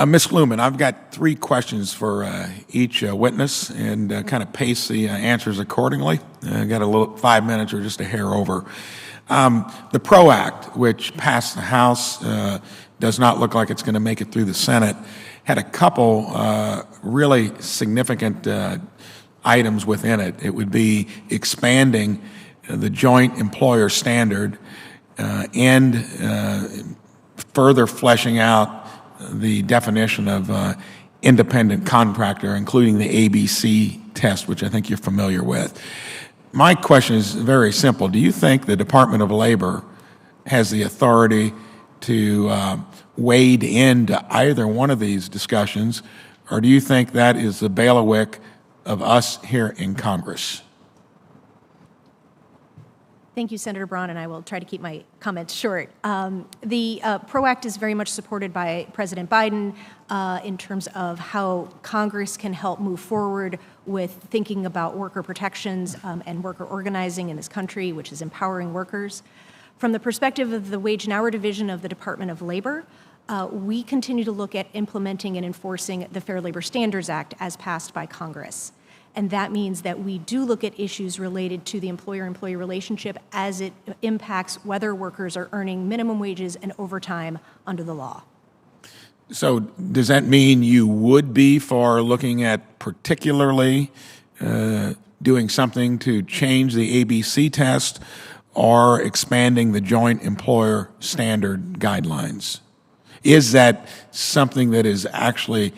Ms. Luman, I've got 3 questions for each witness, and kind of pace the answers accordingly. Got a little 5 minutes or just a hair over. The PRO Act, which passed the House, does not look like it's going to make it through the Senate, had a couple really significant items within it. It would be expanding the joint employer standard and further fleshing out the definition of independent contractor, including the ABC test, which I think you're familiar with. My question is very simple. Do you think the Department of Labor has the authority to wade into either one of these discussions, or do you think that is the bailiwick of us here in Congress? Thank you, Senator Braun, and I will try to keep my comments short. The PRO Act is very much supported by President Biden in terms of how Congress can help move forward with thinking about worker protections and worker organizing in this country, which is empowering workers. From the perspective of the Wage and Hour Division of the Department of Labor, we continue to look at implementing and enforcing the Fair Labor Standards Act as passed by Congress. And that means that we do look at issues related to the employer-employee relationship as it impacts whether workers are earning minimum wages and overtime under the law. So does that mean you would be for looking at particularly doing something to change the ABC test or expanding the joint employer standard guidelines? Is that something that is actually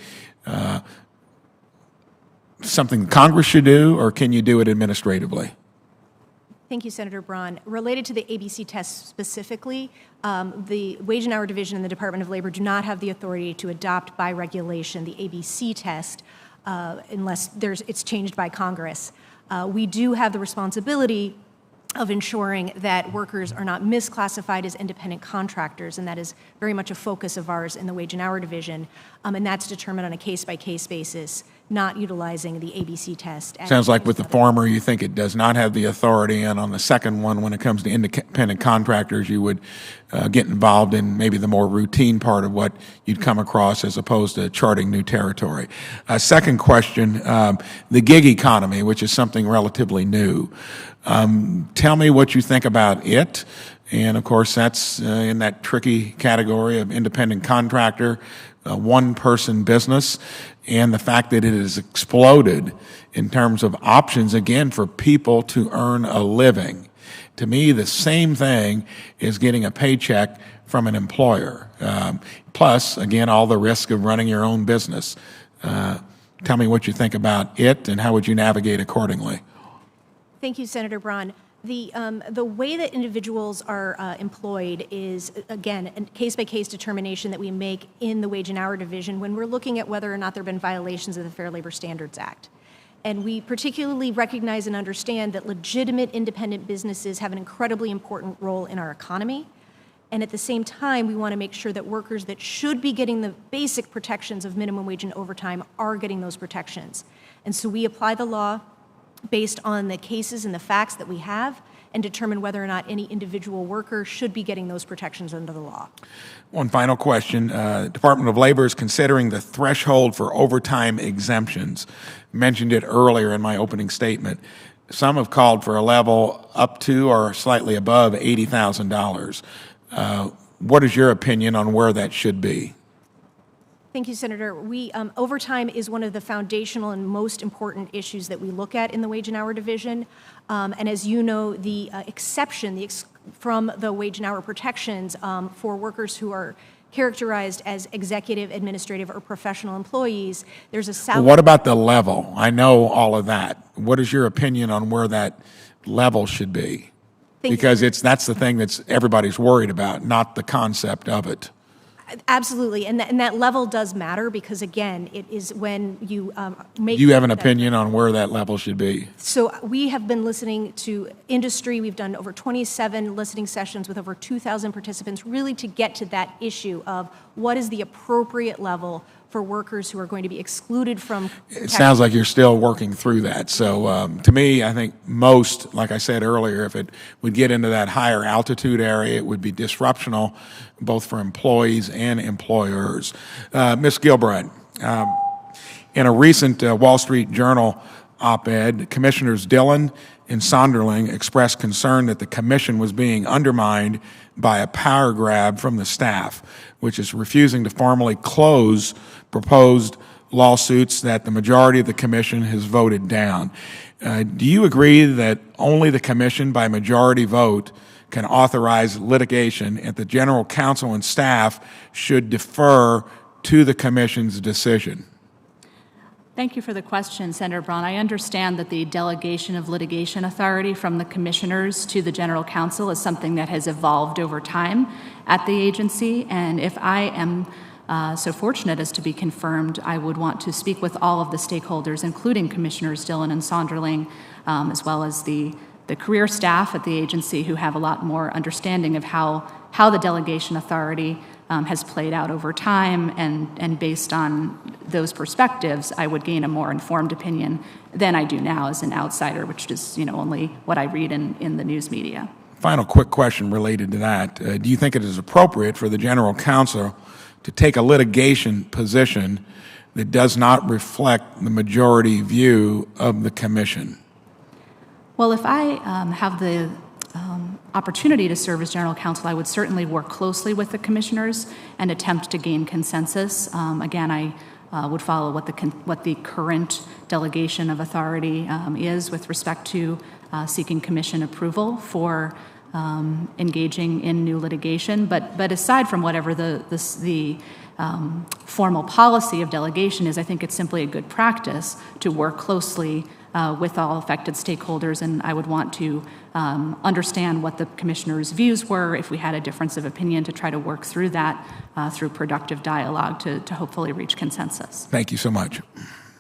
something Congress should do, or can you do it administratively? Thank you, Senator Braun. Related to the ABC test specifically, the Wage and Hour Division and the Department of Labor do not have the authority to adopt by regulation the ABC test unless it's changed by Congress. We do have the responsibility of ensuring that workers are not misclassified as independent contractors, and that is very much a focus of ours in the Wage and Hour Division, and that's determined on a case-by-case basis, not utilizing the ABC test. Sounds like with the former, you think it does not have the authority, and on the second one, when it comes to independent contractors, you would get involved in maybe the more routine part of what you'd come across as opposed to charting new territory. Second question, the gig economy, which is something relatively new. Tell me what you think about it. And of course, that's in that tricky category of independent contractor, one-person business, and the fact that it has exploded in terms of options, again, for people to earn a living. To me, the same thing is getting a paycheck from an employer. Plus, again, all the risk of running your own business. Tell me what you think about it, and how would you navigate accordingly? Thank you, Senator Braun. The way that individuals are employed is, again, a case-by-case determination that we make in the Wage and Hour Division when we're looking at whether or not there have been violations of the Fair Labor Standards Act. And we particularly recognize and understand that legitimate independent businesses have an incredibly important role in our economy. And at the same time, we want to make sure that workers that should be getting the basic protections of minimum wage and overtime are getting those protections. And so we apply the law based on the cases and the facts that we have and determine whether or not any individual worker should be getting those protections under the law. One final question. Department of Labor is considering the threshold for overtime exemptions. Mentioned it earlier in my opening statement. Some have called for a level up to or slightly above $80,000. What is your opinion on where that should be? Thank you, Senator. Overtime is one of the foundational and most important issues that we look at in the Wage and Hour Division. And as you know, the exception from the wage and hour protections for workers who are characterized as executive, administrative, or professional employees, there's a salary. Well, what about the level? I know all of that. What is your opinion on where that level should be? Because that's the thing that's everybody's worried about, not the concept of it. Absolutely, and that level does matter because, again, it is when you make... Do you have an opinion on where that level should be? So we have been listening to industry. We've done over 27 listening sessions with over 2,000 participants, really to get to that issue of what is the appropriate level for workers who are going to be excluded from. It sounds like you're still working through that. So to me, I think most, like I said earlier, if it would get into that higher altitude area, it would be disruptional both for employees and employers. Ms. Gilbride, in a recent Wall Street Journal op-ed, Commissioners Dillon and Sonderling expressed concern that the commission was being undermined by a power grab from the staff, which is refusing to formally close proposed lawsuits that the majority of the commission has voted down. Do you agree that only the commission by majority vote can authorize litigation and the general counsel and staff should defer to the commission's decision? Thank you for the question, Senator Braun. I understand that the delegation of litigation authority from the commissioners to the general counsel is something that has evolved over time at the agency, and if I am so fortunate as to be confirmed, I would want to speak with all of the stakeholders, including Commissioners Dillon and Sonderling, as well as the career staff at the agency who have a lot more understanding of how the delegation authority has played out over time, and based on those perspectives, I would gain a more informed opinion than I do now as an outsider, which is only what I read in the news media. Final quick question related to that. Do you think it is appropriate for the general counsel to take a litigation position that does not reflect the majority view of the commission? Well, if I have the opportunity to serve as general counsel, I would certainly work closely with the commissioners and attempt to gain consensus. Again, I would follow what the current delegation of authority is with respect to seeking commission approval for engaging in new litigation. But aside from whatever the formal policy of delegation is, I think it's simply a good practice to work closely with all affected stakeholders, and I would want to understand what the commissioners' views were if we had a difference of opinion, to try to work through that through productive dialogue to hopefully reach consensus. Thank you so much.